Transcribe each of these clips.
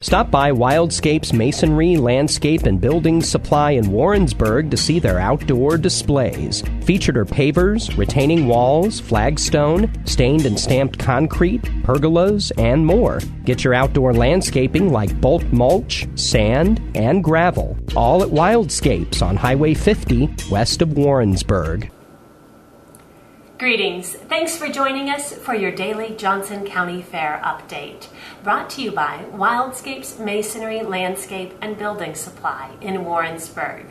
Stop by Wildscapes Masonry, Landscape, and Building Supply in Warrensburg to see their outdoor displays. Featured are pavers, retaining walls, flagstone, stained and stamped concrete, pergolas, and more. Get your outdoor landscaping like bulk mulch, sand, and gravel. All at Wildscapes on Highway 50 west of Warrensburg. Greetings. Thanks for joining us for your daily Johnson County Fair update. Brought to you by Wildscapes Masonry, Landscape, and Building Supply in Warrensburg.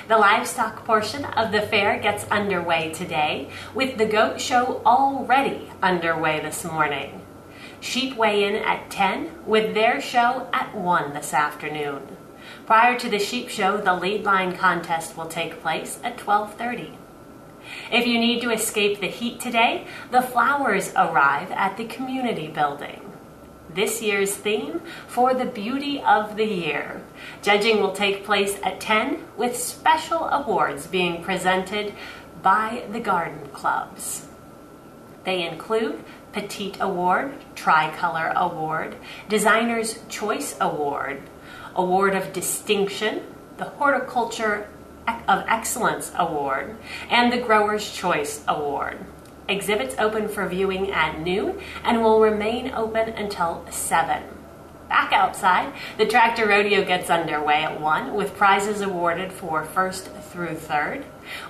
The livestock portion of the fair gets underway today, with the goat show already underway this morning. Sheep weigh in at 10, with their show at 1 this afternoon. Prior to the sheep show, the lead line contest will take place at 12:30. If you need to escape the heat today, the flowers arrive at the community building. This year's theme, For the Beauty of the Year. Judging will take place at 10, with special awards being presented by the garden clubs. They include Petite Award, Tricolor Award, Designer's Choice Award, Award of Distinction, the Horticulture of Excellence Award, and the Grower's Choice Award. Exhibits open for viewing at noon and will remain open until 7. Back outside, the Tractor Rodeo gets underway at 1, with prizes awarded for 1st through 3rd.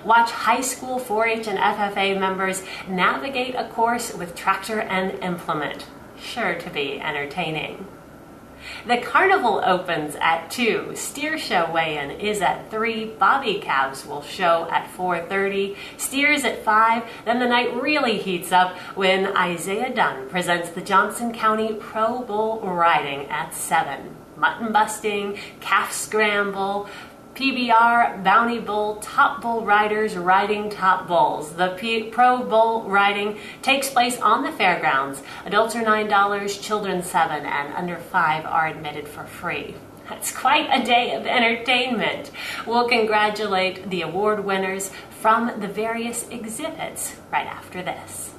Watch high school 4-H and FFA members navigate a course with tractor and implement. Sure to be entertaining. The carnival opens at 2. Steer show weigh-in is at 3. Bobby calves will show at 4:30. Steers at 5. Then the night really heats up when Isaiah Dunn presents the Johnson County Pro Bull riding at 7. Mutton busting, calf scramble, PBR, Bounty Bull, Top Bull riders riding top bulls. The Pro Bull riding takes place on the fairgrounds. Adults are $9, children $7, and under 5 are admitted for free. That's quite a day of entertainment. We'll congratulate the award winners from the various exhibits right after this.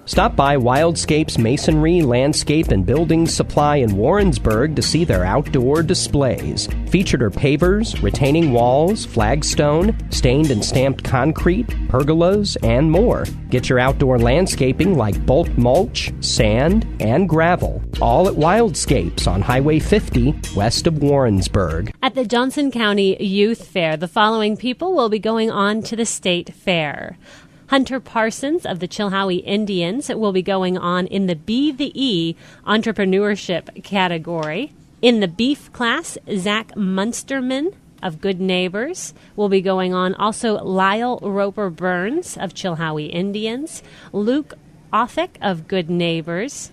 Stop by Wildscapes Masonry, Landscape, and Building Supply in Warrensburg to see their outdoor displays. Featured are pavers, retaining walls, flagstone, stained and stamped concrete, pergolas, and more. Get your outdoor landscaping like bulk mulch, sand, and gravel. All at Wildscapes on Highway 50 west of Warrensburg. At the Johnson County Youth Fair, the following people will be going on to the State Fair. Hunter Parsons of the Chilhowie Indians will be going on in the Be the E entrepreneurship category. In the beef class, Zach Munsterman of Good Neighbors will be going on. Also, Lyle Roper Burns of Chilhowie Indians, Luke Othick of Good Neighbors,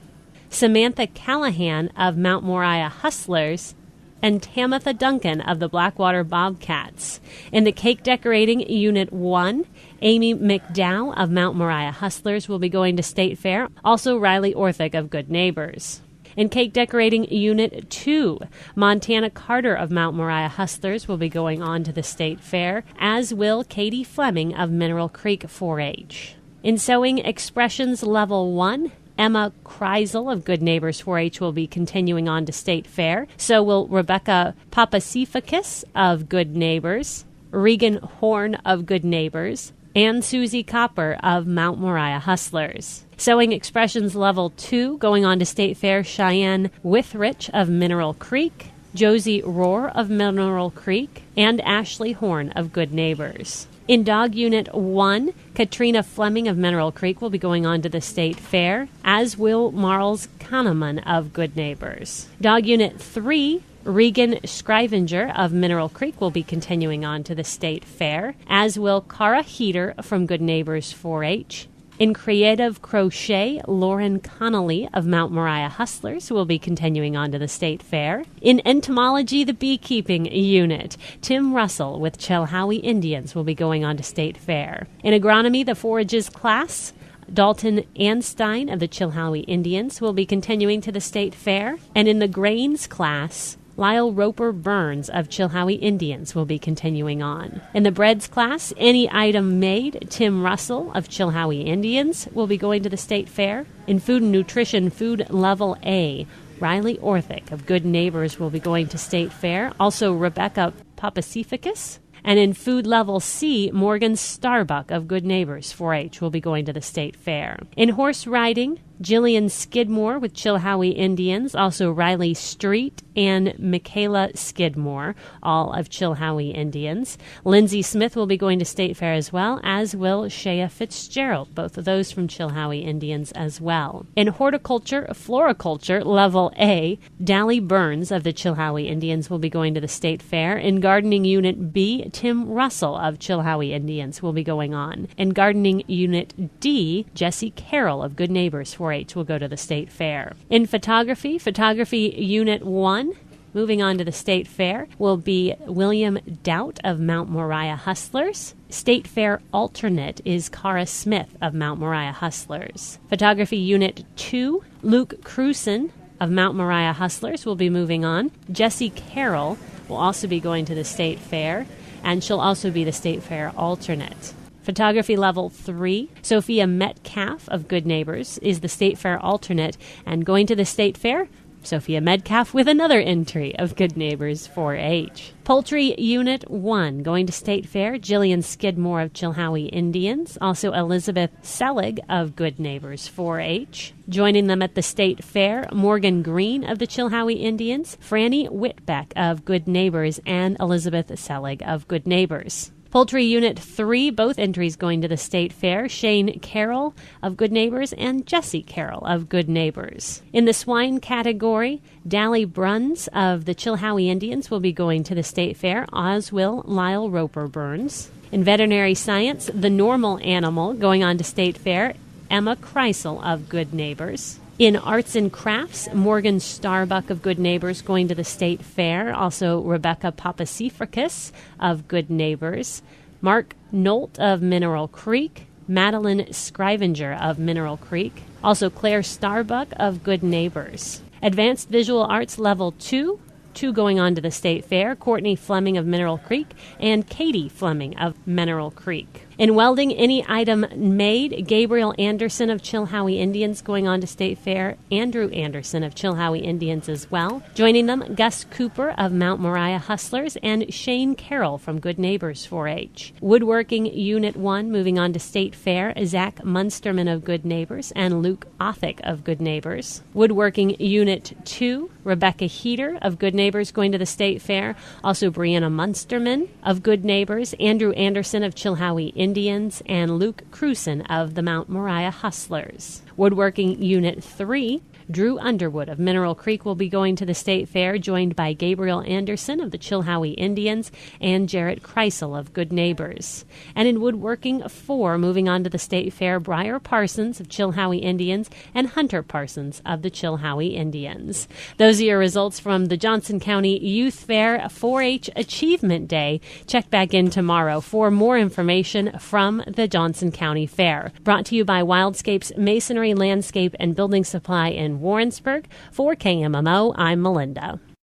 Samantha Callahan of Mount Moriah Hustlers, and Tamitha Duncan of the Blackwater Bobcats. In the cake decorating Unit 1, Amy McDowell of Mount Moriah Hustlers will be going to State Fair. Also, Riley Orthick of Good Neighbors. In cake decorating Unit 2, Montana Carter of Mount Moriah Hustlers will be going on to the State Fair, as will Katie Fleming of Mineral Creek 4-H. In sewing expressions Level 1, Emma Kreisel of Good Neighbors 4-H will be continuing on to State Fair. So will Rebecca Papasifikis of Good Neighbors, Regan Horn of Good Neighbors, and Susie Copper of Mount Moriah Hustlers. Sewing expressions Level 2 going on to State Fair, Cheyenne Withrich of Mineral Creek, Josie Rohr of Mineral Creek, and Ashley Horn of Good Neighbors. In Dog Unit 1, Katrina Fleming of Mineral Creek will be going on to the State Fair, as will Marls Kahneman of Good Neighbors. Dog Unit 3, Regan Scrivenger of Mineral Creek will be continuing on to the State Fair, as will Cara Heater from Good Neighbors 4-H. In Creative Crochet, Lauren Connolly of Mount Moriah Hustlers will be continuing on to the State Fair. In Entomology, the Beekeeping Unit, Tim Russell with Chilhowie Indians will be going on to State Fair. In Agronomy, the Forages class, Dalton Anstein of the Chilhowie Indians will be continuing to the State Fair. And in the Grains class, Lyle Roper Burns of Chilhowie Indians will be continuing on. In the breads class, any item made, Tim Russell of Chilhowie Indians will be going to the State Fair. In food and nutrition, food level A, Riley Orthick of Good Neighbors will be going to State Fair. Also, Rebecca Papasifikis. And in food level C, Morgan Starbuck of Good Neighbors 4-H will be going to the State Fair. In horse riding, Jillian Skidmore with Chilhowie Indians, also Riley Street and Michaela Skidmore, all of Chilhowie Indians. Lindsay Smith will be going to State Fair as well, as will Shea Fitzgerald, both of those from Chilhowie Indians as well. In horticulture, floriculture, level A, Dally Burns of the Chilhowie Indians will be going to the State Fair. In gardening unit B, Tim Russell of Chilhowie Indians will be going on. In gardening unit D, Jesse Carroll of Good Neighbors 4-H will go to the State Fair. In photography, photography unit 1, moving on to the State Fair, will be William Doubt of Mount Moriah Hustlers. State Fair alternate is Cara Smith of Mount Moriah Hustlers. Photography unit 2, Luke Cruson of Mount Moriah Hustlers will be moving on. Jesse Carroll will also be going to the State Fair, and she'll also be the State Fair alternate. Photography level 3, Sophia Metcalf of Good Neighbors is the State Fair alternate, and going to the State Fair, Sophia Metcalf with another entry of Good Neighbors 4-H. Poultry Unit 1, going to State Fair, Jillian Skidmore of Chilhowie Indians, also Elizabeth Selig of Good Neighbors 4-H. Joining them at the State Fair, Morgan Green of the Chilhowie Indians, Franny Whitbeck of Good Neighbors, and Elizabeth Selig of Good Neighbors. Poultry Unit 3, both entries going to the State Fair, Shane Carroll of Good Neighbors and Jesse Carroll of Good Neighbors. In the swine category, Dally Bruns of the Chilhowie Indians will be going to the State Fair, as will Lyle Roper Burns. In veterinary science, the normal animal going on to State Fair, Emma Kreisel of Good Neighbors. In arts and crafts, Morgan Starbuck of Good Neighbors going to the State Fair. Also, Rebecca Papasifikis of Good Neighbors. Mark Nolt of Mineral Creek. Madeline Scrivenger of Mineral Creek. Also, Claire Starbuck of Good Neighbors. Advanced Visual Arts Level 2. 2 going on to the State Fair, Courtney Fleming of Mineral Creek and Katie Fleming of Mineral Creek. In welding, any item made, Gabriel Anderson of Chilhowie Indians going on to State Fair, Andrew Anderson of Chilhowie Indians as well. Joining them, Gus Cooper of Mount Moriah Hustlers and Shane Carroll from Good Neighbors 4-H. Woodworking Unit 1 moving on to State Fair, Zach Munsterman of Good Neighbors and Luke Othick of Good Neighbors. Woodworking Unit 2, Rebecca Heater of Good Neighbors going to the State Fair. Also Brianna Munsterman of Good Neighbors, Andrew Anderson of Chilhowie Indians, and Luke Cruson of the Mount Moriah Hustlers. Woodworking Unit 3, Drew Underwood of Mineral Creek will be going to the State Fair, joined by Gabriel Anderson of the Chilhowie Indians and Jarrett Kreisel of Good Neighbors. And in Woodworking 4, moving on to the State Fair, Briar Parsons of Chilhowie Indians and Hunter Parsons of the Chilhowie Indians. Those are your results from the Johnson County Youth Fair 4-H Achievement Day. Check back in tomorrow for more information from the Johnson County Fair. Brought to you by Wildscapes Masonry, Landscape, and Building Supply in Warrensburg. For KMMO, I'm Melinda.